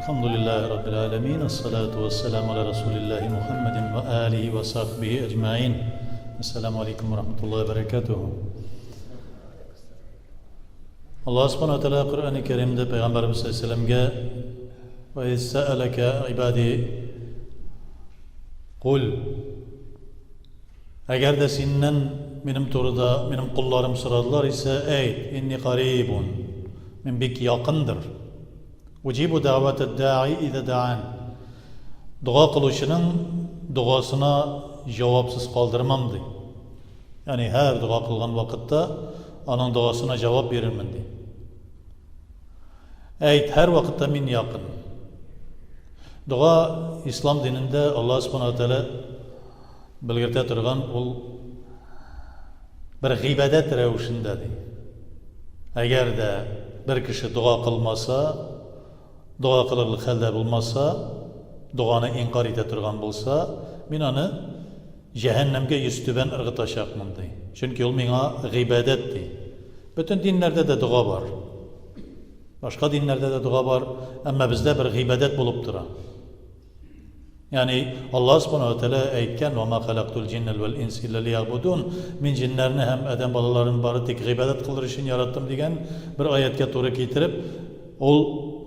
الحمد لله رب العالمين الصلاة والسلام على رسول الله محمد وآله وصحبه أجمعين. السلام عليكم ورحمة الله وبركاته. Allah subhanahu wa ta'ala Kur'an-ı Kerim'de Peygamberimiz sallallahu aleyhi ve sellem'e ve sa'aleke ibadi kul eğer de sinden benim turda benim kullarım soradılar ise ey inni qaribun min bik yakındır. Ucibu daveted da'i ize da'an. Dua kılışının duasına cevapsız kaldırmam diye. Yani her dua kılgan vakitte onun duasına cevap verirmen diye. Ey her vakitte min yakın. Dua İslam dininde Allah subhanahu teala bilgirte turgan ol bir g'ibadat revişindedir. Eğer de bir kişi dua kılmasa, dua kılırlık halde bulmasa, duanı inkar ete turgan bulsa, men onu cehennemge yüztüben ırgıtaşakmın diye. Çünkü o mina g'ibadat diye. Bütün dinlerde de dua var. Başka dinlerde de dua var ama bizde bir g'ibadat bulup duran. Yani Allah subhanahu wa ta'ala aytgan ve ma halaqtul cinnel vel insi illa liya'budun. Men jinlarni hem adam balalarini bari tek g'ibadat qilish uchun yaratdim degan bir oyatga to'g'ri keltirib, ol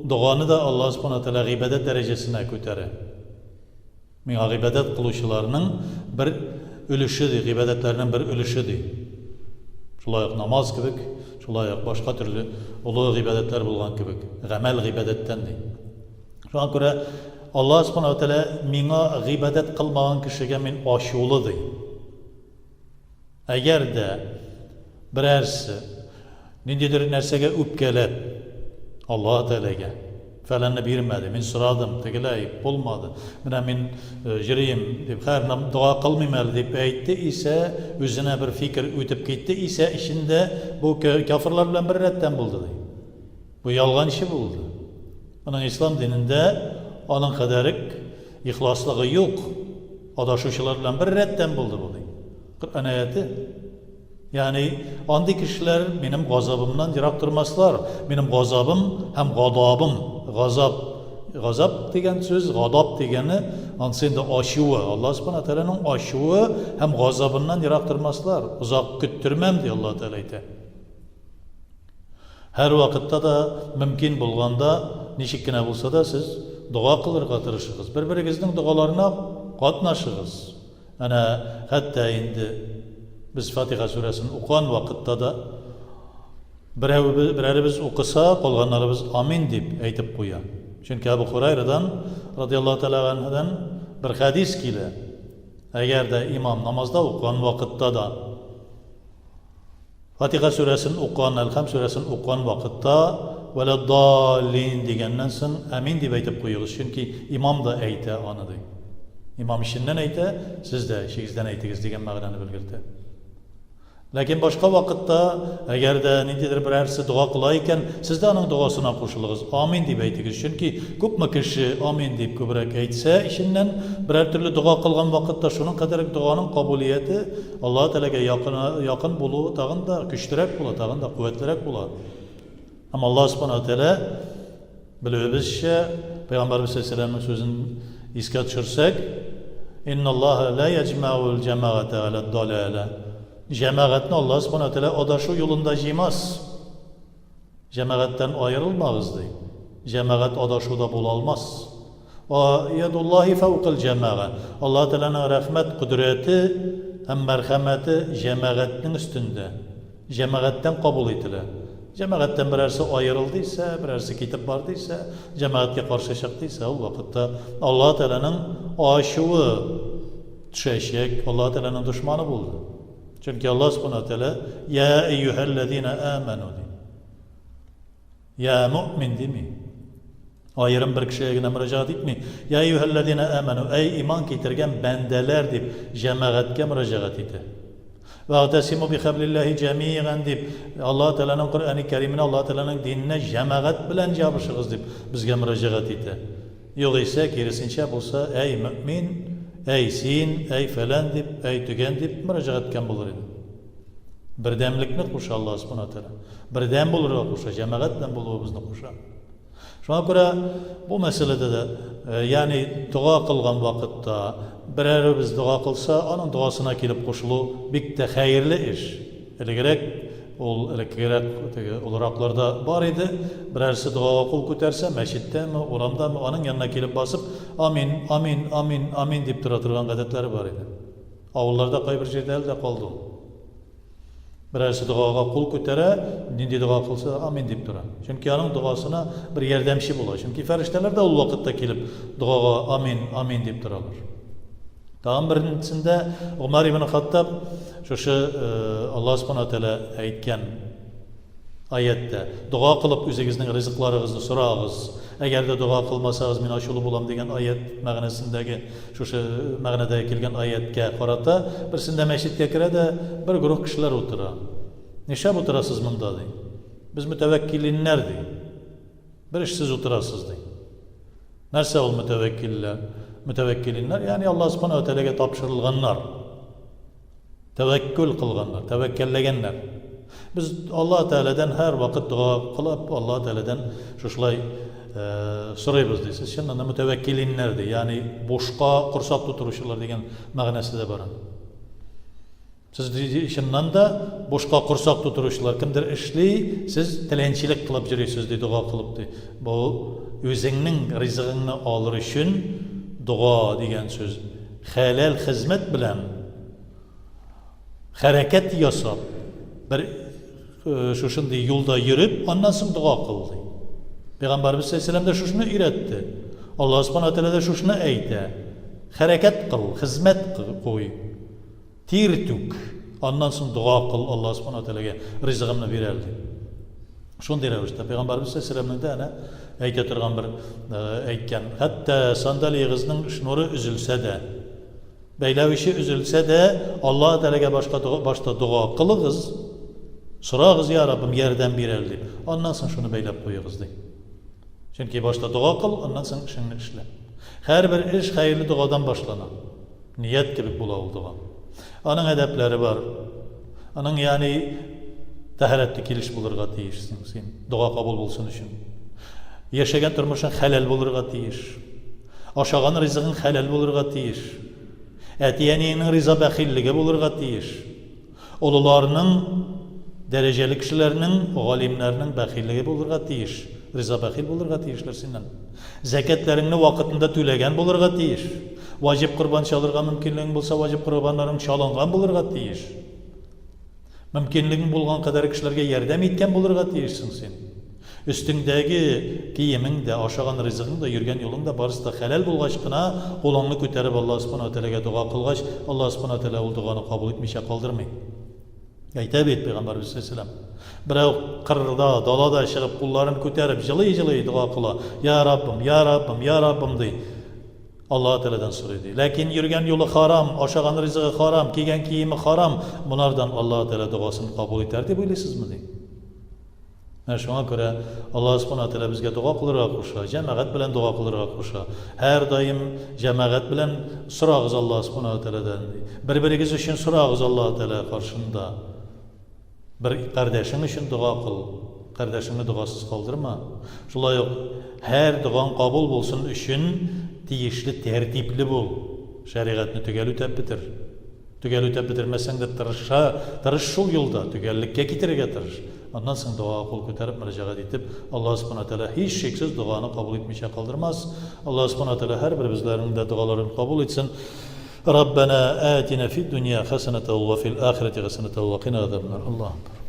duoni da Allah subhanahu wa ta'ala g'ibadat darajasine ko'taradi. Men g'ibadat qiluvchilarning bir ulushidi, g'ibadatlarning bir ulushidi. Şulayaq namaz kibik, şulayaq başka türlü ulug' g'ibadatlar bo'lgan kibik, g'amal g'ibadatdan deydi. Şuna göre Allah subhanahu wa ta'ala menga g'ibadat qilmagan kishiga men oshyo'li deydi. Agarda birarsi nindidir narsaga o'pkalab Allah Teala'ga falanni bermadi, men so'radim, tegilay bo'lmadi, mana men jirayim deb har duo qilmayman deb aytdi ise, o'zine bir fikr o'tib ketdi ise, ishinde bu kafirlar bilan bir ratdan bo'ldi deydi. Bu yolg'on ish bo'ldi. Ana İslam dininde onun kadarık ihlaslığı yok. Adaşuşular bilan bir ratdan bo'ldi bu deydi. Kur'an ayeti. Yani andi kişiler benim gazabımdan yirak durmaslar. Benim gazabım hem gadabım. Gazab degan söz, gadab degani ansında aşuvi. Allah subhanahu wa ta'ala'nın aşuvi hem gazabından yirak durmaslar. Uzak küttürmem diye Allah Teala aytadi. Her vakitte da mümkün bulganda nişikkine bulsa da siz dua kılırga tırışığız. Bir-birinizin dualarına katnaşığız. Yani hatta indi biz Fatiha suresini okuyan vakitte da birerimiz okusa, kolganlarımız amin deyip aytıp koyan. Çünkü Ebu Hurayra'dan radıyallahu teala anhu'dan bir hadis kile. Eğer de imam namazda okuyan vakitte da Fatiha suresini okuyan, Elham suresini okuyan vakitte veleddallin degenden so'ng amin deb aytib qo'yamiz. Chunki imom da ayta onu deydi. İmam ishidan ayta, siz de ishingizdan aytingiz degan ma'noni bildirdi. Lekin boshqa vaqtda agarda nimadir birarsi duo qilar ekan, siz de uning duosina qo'shilasiz. Amin deb aytingiz. Chunki ko'pmi kishi amin deb ko'proq aytsa, ishidan biror turli duo qilgan vaqtda shuning qadar duoning qabuliyati Alloh taolaga yaqin bo'luvi tag'in da kuchliroq bo'ladi, tag'in da quvvatliroq bo'ladi. Ama Allah subhanahu wa ta'ala bilibizcha Peygamberimiz sallallahu aleyhi ve sellem'in sözünü iska düşürsek inna Allah la yecma'ul cemaate ala dalale. Cemaatni Allah subhanahu wa ta'ala adaşu yolunda jimas. Cemaatten ayrılmağız deydi. Cemaat adaşuda bulalmaz. Ve yadullahi fevkal cemaat. Allah Teala'nın rahmet kudreti hem merhameti cemaatin üstünde. Cemaatten kabul edilir. Cemaatten birersi ayrıldıysa, birersi kitap vardıysa, cemaatke karşı çıktıysa o vakitte Allah Teala'nın aşığı düşecek, Allah Teala'nın düşmanı buldu. Çünkü Allah subhanahu teala ya eyyühellezine amenu diyor. Ya mümin değil mi? Ayrım bir kişiye yine müracaat etmiyor. Ya eyyühellezine amenu ey iman getirgen bendeler deyip cemaatke müracaat ediyor. وَاَعْتَسِمُوا بِخَبْلِ اللّٰهِ جَمِيعًا deyip Allah Teala'nın Kur'an-ı Kerim'ine, Allah Teala'nın dinine cemaat bilen yapışığız deyip bizge müracaat etti. Yok ise gerisince bulsa ey mümin, ey sin, ey falan deyip, ey tügen deyip müracaat etken bulur idi. Birdemlikni kuşa Allah subhanahu teala. Birdem bulur kuşa, cemaatden bulur bizni kuşa. Шуңа күрә бу мәсьәләдә дә, ягъни дуа кылган вакытта берәребез дуа кылса, аның дуасына килеп кушылу бик тә хәерле эш. Элегрәк улракларда бар иде. Берәрсе дуага кул күтәрсә, мәчеттәме, урамдамы, аның янына килеп басып, амин, амин, амин, амин дип тора торган гадәтләре бар иде. Авылларда кайбер җирдә дә калды. Берәрсе дуага кул күтәрә, нинди дуа кылса, амин дип тора. Чөнки аның дуасына бер ярдәмче була. Чөнки фәрештәләр дә ул вакытта килеп дуага амин, амин дип торалар. Тагын беренчесендә Умар ибн Хаттаб шушы Аллаһ Субханаһу тәала әйткән аятта дуа кылып үзегезнең ризыкларыгызны сорагыз. Әгәр дә дуа кылмасагыз, мин ачулы булам дигән аят мәгънәсендәге шушы мәгънәдә килгән аятка карата берсендә мәчеткә керә дә бер груп кешеләр утыра. Нишләп утырасыз монда ди? Без мутаваккилиннәр ди. Бер эшсез утырасыз ди. Нәрсә ул мутаваккилләр? Мутаваккилиннәр, ягъни Аллаһ Субханаһу тәаләгә тапшырылганнар. Тәвәккүл кылганнар, тәвәккәлләгәннәр. Без Аллаһ Тәаләдән һәр вакыт дуа кылып, Аллаһ Тәаләдән шушлай сорыйбыз ди. Сез чыннан мутаваккилиннәр ди, ягъни бушка курсак тутыручылар дигән мәгънәсе дә бар. Сез чыннан да бушка курсак тутыручылар кемдер эшли, сез тәләнчелек кылып йөрисез ди, дуа кылып ди. Бу үзеңнең ризыгыңны алыр өчен дуа дигән сүз хәләл хезмәт белән хәрәкәт ясап, бер шушындый юлда йөреп, аннан соң дуа кыл ди. Пәйгамбәрбез саллаллаһу алейһи шушны өйрәтте. Аллаһ Субханаһу тәала шушны әйтә. Хәрәкәт кыл, хезмәт куй. Тир түк. Аннан соң дуа кыл, Аллаһ Субханаһу тәаләгә ризыгымны бирәл ди. Шундый рәвештә Пәйгамбәрбез саллаллаһу алейһи ва сәлләмнең әйтә торган бер әйткән. Хәтта сандалиягызның шнуры üzülсә дә, бәйләвеше üzülсә дә, Аллаһ Тәаләгә башта дуа кылыгыз, сорагыз, я Раббым, ярдәм бирәл дип. Аннан соң шуны бәйләп куегыз ди. Чөнки башта дуа кыл, аннан соң эшеңне эшлә. Һәрбер эш хәерле дуадан башлана. Ният кебек була ул дуа. Аның әдәпләре бар. Аның ягъни тәһарәтле килеш булырга тиешсең син. Дуа кабул булсын өчен. Яшәгән тормышың хәләл булырга тиеш. Ашаган ризыгың хәләл булырга тиеш. Әтиянеңнең риза бәхиллеге булырга тиеш. Олыларның, дәрәҗәле кешеләрнең, галимнәрнең бәхиллеге булырга тиеш. Риза бәхил булырга тиешләр синнән. Зәкатларыңны вакытында түләгән булырга тиеш. Ваҗиб курбан чалырга мөмкинлегең булса, ваҗиб курбаннарың чалынган булырга тиеш. Мөмкинлегең булган кадәр кешеләргә ярдәм иткән булырга тиешсең син. Өстеңдәге киемең дә, ашаган ризыгың да, йөргән юлың да барысы да хәләл булгач кына, кулыңны күтәреп Аллаһ Субханаһу тәаләгә дуа кылгач, Аллаһ Субханаһу тәалә ул дуганы кабул итмичә калдырмый. Әйтә бит Пәйгамбәрбез саллаллаһу алейһи берәү кырда, далада чыгып, кулларын күтәреп, җылый-җылый дуа кыла. Я Раббым, я Раббым, я Раббым ди. Аллаһ Тәаләдән сорый ди. Ләкин йөргән юлы харам, ашаган ризыгы харам, кигән киеме харам, монардан Аллаһ Тәалә дугасын кабул итәр дип уйлыйсызмы ди? Шуңа күрә Аллаһ Субханаһу тәалә безгә дуа кылырга куша, җәмәгать белән дуа кылырга куша. Һәр даим җәмәгать белән сорагыз Аллаһ Субханаһу тәаләдән. Бер-берегез өчен сорагыз Аллаһ Тәалә каршында. Бер кардәшең өчен дуа кыл. Кардәшеңне дугасыз калдырма. Шулай ук һәр дугаң кабул булсын өчен тиешле тәртипле бул. Шәригатьне төгәл үтәп бетер. Төгәл үтәп бетермәсәң дә тырыш шул юлда, төгәллеккә китерергә тырыш. Аннан соң дуа кул күтәреп мөрәҗәгать итеп, Аллаһ Субханаһу тәалә һич шиксез дуганы кабул итмичә калдырмас. Аллаһ Субханаһу тәалә һәр беребезләрнең дә дугаларын кабул итсен. ربنا آتنا في الدنيا حسنة وفي الآخرة حسنة وقنا عذاب النار. الله أكبر.